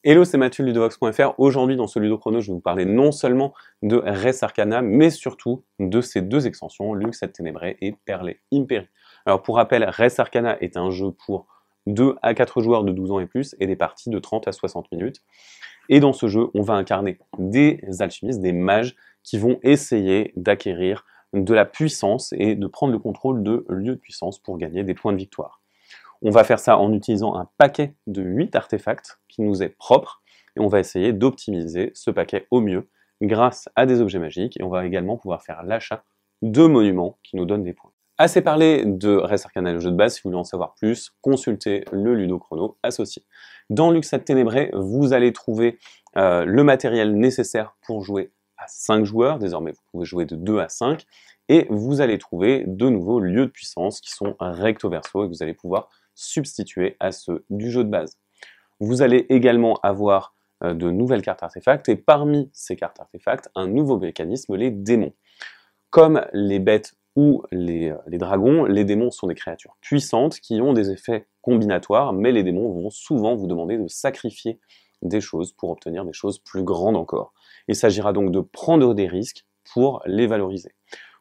Hello, c'est Mathieu de Ludovox.fr. Aujourd'hui, dans ce Ludo Chrono, je vais vous parler non seulement de Res Arcana, mais surtout de ces deux extensions, Lux et Ténébré et Perle Imperi. Alors, pour rappel, Res Arcana est un jeu pour 2 à 4 joueurs de 12 ans et plus, et des parties de 30 à 60 minutes. Et dans ce jeu, on va incarner des alchimistes, des mages, qui vont essayer d'acquérir de la puissance et de prendre le contrôle de lieux de puissance pour gagner des points de victoire. On va faire ça en utilisant un paquet de 8 artefacts qui nous est propre et on va essayer d'optimiser ce paquet au mieux grâce à des objets magiques et on va également pouvoir faire l'achat de monuments qui nous donnent des points. Assez parlé de Res Arcana, le jeu de base. Si vous voulez en savoir plus, consultez le Ludo Chrono associé. Dans Lux et Ténébré, vous allez trouver le matériel nécessaire pour jouer à 5 joueurs. Désormais, vous pouvez jouer de 2 à 5 et vous allez trouver de nouveaux lieux de puissance qui sont recto verso et que vous allez pouvoir substituer à ceux du jeu de base. Vous allez également avoir de nouvelles cartes artefacts et parmi ces cartes artefacts, un nouveau mécanisme, les démons. Comme les bêtes ou les dragons, les démons sont des créatures puissantes qui ont des effets combinatoires, mais les démons vont souvent vous demander de sacrifier des choses pour obtenir des choses plus grandes encore. Il s'agira donc de prendre des risques pour les valoriser.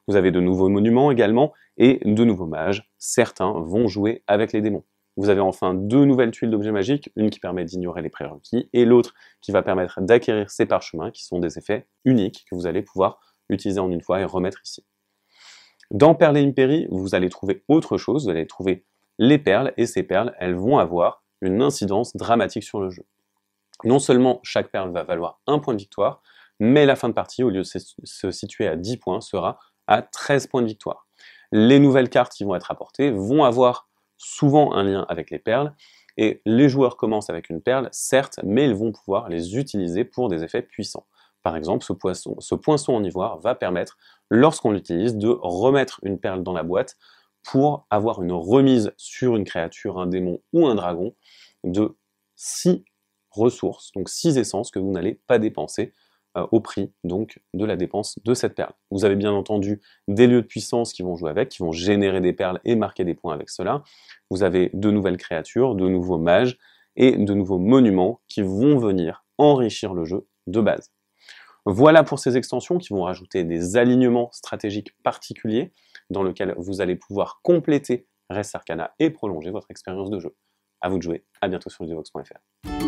Vous avez de nouveaux monuments également et de nouveaux mages. Certains vont jouer avec les démons. Vous avez enfin deux nouvelles tuiles d'objets magiques, une qui permet d'ignorer les prérequis et l'autre qui va permettre d'acquérir ces parchemins qui sont des effets uniques que vous allez pouvoir utiliser en une fois et remettre ici. Dans Perle Imperi, vous allez trouver autre chose, vous allez trouver les perles et ces perles, elles vont avoir une incidence dramatique sur le jeu. Non seulement chaque perle va valoir un point de victoire, mais la fin de partie, au lieu de se situer à 10 points, sera à 13 points de victoire. Les nouvelles cartes qui vont être apportées vont avoir souvent un lien avec les perles, et les joueurs commencent avec une perle, certes, mais ils vont pouvoir les utiliser pour des effets puissants. Par exemple, ce poinçon en ivoire va permettre, lorsqu'on l'utilise, de remettre une perle dans la boîte pour avoir une remise sur une créature, un démon ou un dragon, de 6 ressources, donc 6 essences que vous n'allez pas dépenser au prix donc de la dépense de cette perle. Vous avez bien entendu des lieux de puissance qui vont jouer avec, qui vont générer des perles et marquer des points avec cela. Vous avez de nouvelles créatures, de nouveaux mages et de nouveaux monuments qui vont venir enrichir le jeu de base. Voilà pour ces extensions qui vont rajouter des alignements stratégiques particuliers dans lesquels vous allez pouvoir compléter Res Arcana et prolonger votre expérience de jeu. À vous de jouer, à bientôt sur ludovox.fr.